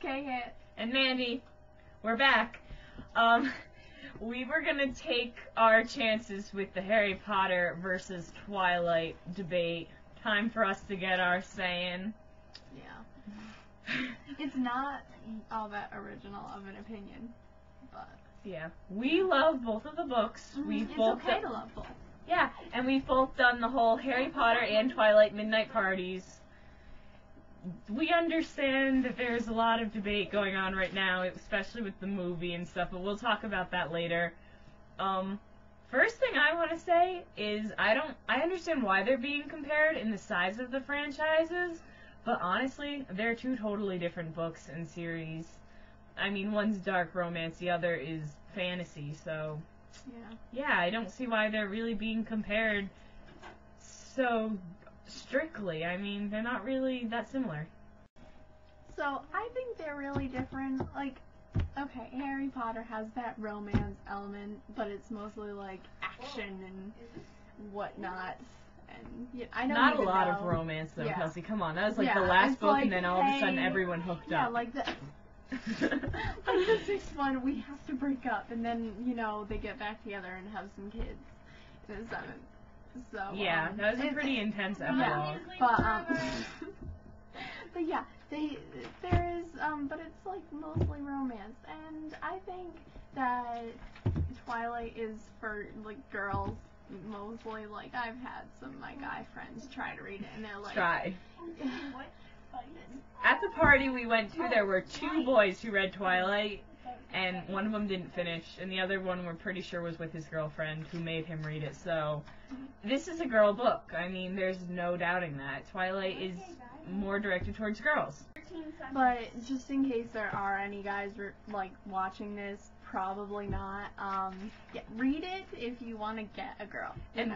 KHitt. And Mandy, we're back. We were gonna take our chances with the Harry Potter versus Twilight debate. Time for us to get our saying. Yeah. It's not all that original of an opinion, but... Yeah. We love both of the books. We've It's both okay to love both. Yeah, and we've both done the whole Harry Potter and Twilight midnight parties. We understand that there's a lot of debate going on right now, especially with the movie and stuff, but we'll talk about that later. First thing I want to say is I understand why they're being compared in the size of the franchises, but honestly, they're two totally different books and series. I mean, one's dark romance, the other is fantasy, so... Yeah, I don't see why they're really being compared so strictly. I mean, they're not really that similar. So, I think they're really different. Like, okay, Harry Potter has that romance element, but it's mostly like action and whatnot. And yeah, I don't Not a even lot know. of romance though, Yeah. Kelsey. Come on, that was like Yeah, the last it's book, like, and then all of a sudden hey, everyone hooked yeah, up. like the like the sixth one, we have to break up, and then they get back together and have some kids in the seventh. So Yeah, that was a pretty intense epilogue. Yeah, but yeah, there is but it's like mostly romance, and I think that Twilight is for like girls mostly. Like I've had some of my guy friends try to read it, and they're like, What? At the party we went to, there were two boys who read Twilight, and one of them didn't finish, and the other one we're pretty sure was with his girlfriend who made him read it. So this is a girl book. I mean, there's no doubting that. Twilight is more directed towards girls. But just in case there are any guys like watching this, probably not. Yeah, read it if you want to get a girl. And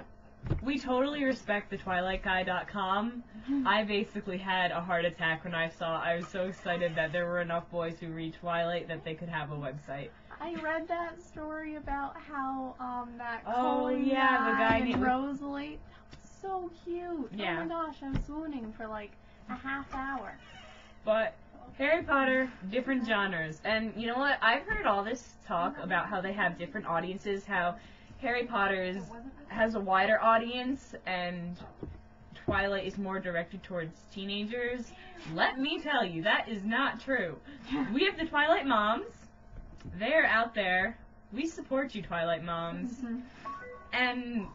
we totally respect the TwilightGuy.com. I basically had a heart attack when I was so excited that there were enough boys who read Twilight that they could have a website. I read that story about how that Oh, Cullen yeah, the guy and named- Rosalie. That was so cute. Yeah. Oh my gosh, I was swooning for like a half hour. But Harry Potter, different genres. And you know what? I've heard all this talk about how they have different audiences, how Harry Potter has a wider audience and Twilight is more directed towards teenagers. Let me tell you, that is not true. We have the Twilight moms. They're out there. We support you, Twilight moms. Mm-hmm. And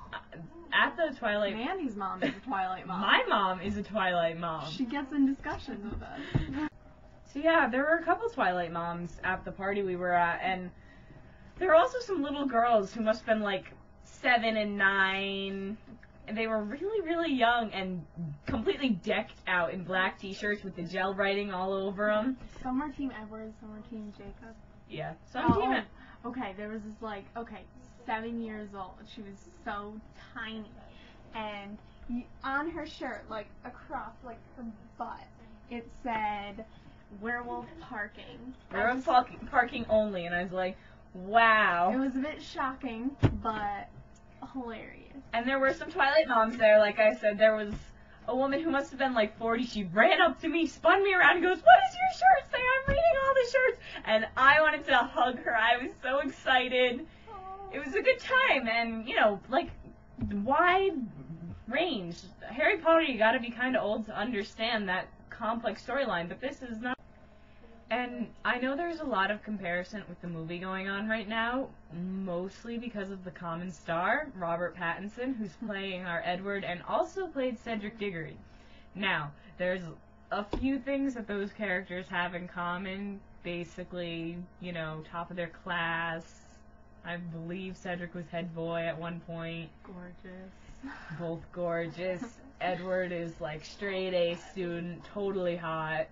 at the Twilight... Mandy's mom is a Twilight mom. My mom is a Twilight mom. She gets in discussions with us. So yeah, there were a couple Twilight moms at the party we were at, and there were also some little girls who must have been like 7 and 9, and they were really, really young and completely decked out in black t-shirts with the gel writing all over them. Some were Team Edward, some were Team Jacob. Yeah, some team. Okay, there was this 7 years old. She was so tiny, and on her shirt, like across like her butt, it said werewolf parking. Werewolf parking only, and I was like, wow. It was a bit shocking, but hilarious. And there were some Twilight moms there. Like I said, there was a woman who must have been like 40. She ran up to me, spun me around, and goes, "What does your shirt say? I'm reading all the shirts." And I wanted to hug her. I was so excited. It was a good time, and wide range. Harry Potter, you gotta be kind of old to understand that complex storyline, but this is not. And I know there's a lot of comparison with the movie going on right now, mostly because of the common star, Robert Pattinson, who's playing our Edward and also played Cedric Diggory. Now, there's a few things that those characters have in common. Basically, top of their class. I believe Cedric was head boy at one point. Gorgeous. Both gorgeous. Edward is like straight A student, totally hot.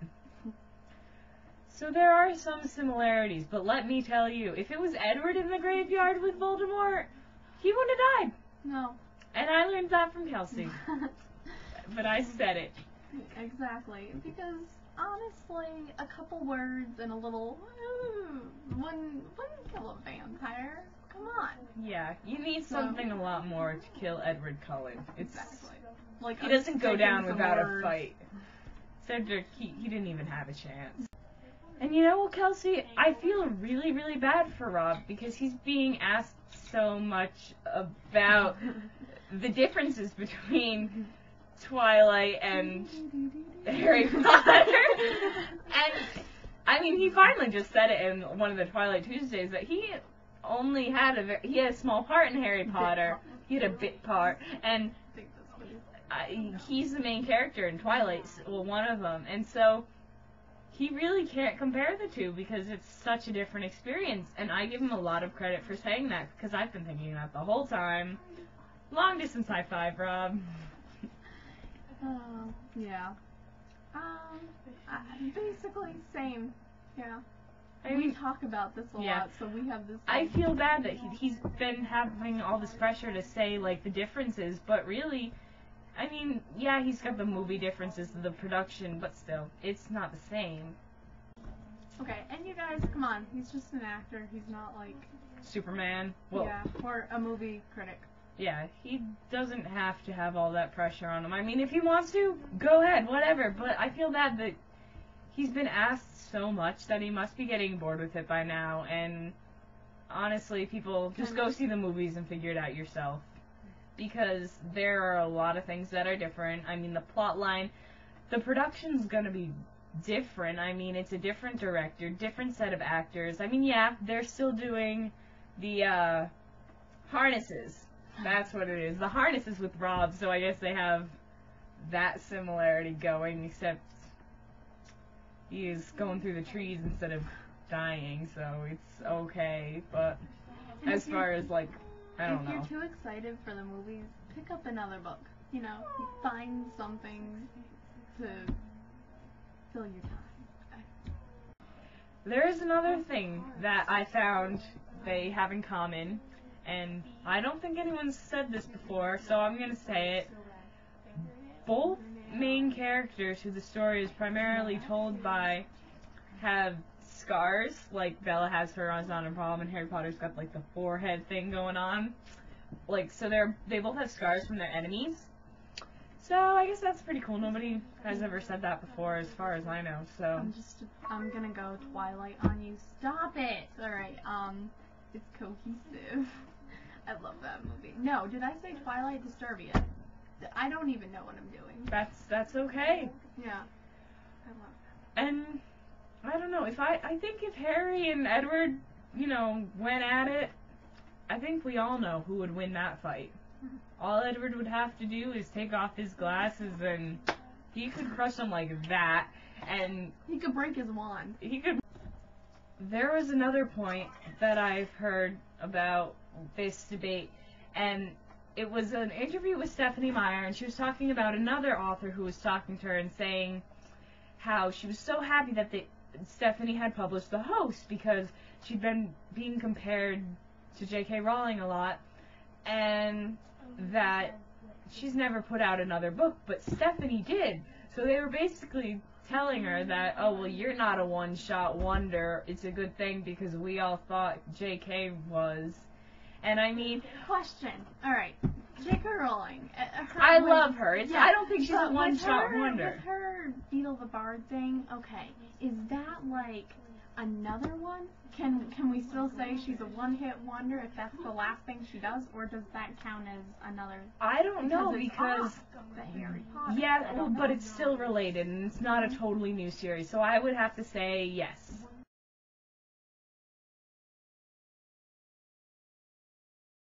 So there are some similarities, but let me tell you, if it was Edward in the graveyard with Voledemort, he wouldn't have died. No. And I learned that from Kelsey. But I said it. Exactly. Because, honestly, a couple words and a little, wouldn't kill a vampire. Come on. Yeah, you need something a lot more to kill Edward Cullen. Exactly. He doesn't go down without a fight. Cedric, he didn't even have a chance. And you know what, Kelsey? I feel really, really bad for Rob because he's being asked so much about the differences between Twilight and Harry Potter. And, I mean, he finally just said it in one of the Twilight Tuesdays that he only had a small part in Harry Potter. He had a bit part. And he's the main character in Twilight, well, one of them. And so he really can't compare the two because it's such a different experience. And I give him a lot of credit for saying that because I've been thinking that the whole time. Long distance high five, Rob. Yeah. Basically, same. Yeah. I We mean, talk about this a yeah. lot, so we have this. I feel bad that he's been having all this pressure to say, like, the differences, but really, I mean, yeah, he's got the movie differences of the production, but still, it's not the same. Okay, and you guys, come on. He's just an actor. He's not like. Superman. Well, Yeah, or a movie critic. yeah, he doesn't have to have all that pressure on him. I mean, if he wants to, go ahead, whatever, but I feel bad that he's been asked so much that he must be getting bored with it by now, and honestly, people, just go see the movies and figure it out yourself. Because there are a lot of things that are different. I mean, the plot line, the production's gonna be different. I mean, it's a different director, different set of actors. I mean, yeah, they're still doing the harnesses. That's what it is. The harnesses with Rob, so I guess they have that similarity going, except he is going through the trees instead of dying, so it's okay. But as far as, like, I don't know. If you're too excited for the movies, pick up another book. You know, find something to fill your time. There is another thing that I found they have in common, and I don't think anyone's said this before, so I'm going to say it. Both main characters who the story is primarily told by have scars, like Bella has her horizontal problem and Harry Potter's got like the forehead thing going on. Like, so they both have scars from their enemies. So I guess that's pretty cool. Nobody has ever said that before as far as I know, so. I'm gonna go Twilight on you. Stop it! Alright, it's cohesive. I love that movie. No, did I say Twilight Disturbia? I don't even know what I'm doing. That's okay. Yeah. I love that. And I don't know, I think if Harry and Edward, you know, went at it, I think we all know who would win that fight. All Edward would have to do is take off his glasses and he could crush him like that, and He could break his wand. he could. There was another point that I've heard about this debate, and it was an interview with Stephanie Meyer, and she was talking about another author who was talking to her and saying how she was so happy that Stephanie had published The Host because she'd been being compared to J.K. Rowling a lot, and that she's never put out another book, but Stephanie did. So they were basically telling her that, oh, well, you're not a one-shot wonder. It's a good thing because we all thought J.K. was. And I mean... Question. Alright. J.K. Rowling. I love her. Yeah, I don't think she's a one-shot wonder. With her Beetle the Bard thing, okay, is that like another one? Can we still say she's a one-hit wonder if that's the last thing she does, or does that count as another? I don't know it's because off the Harry Potter. yeah, well, but it's still related and it's not a totally new series, so I would have to say yes.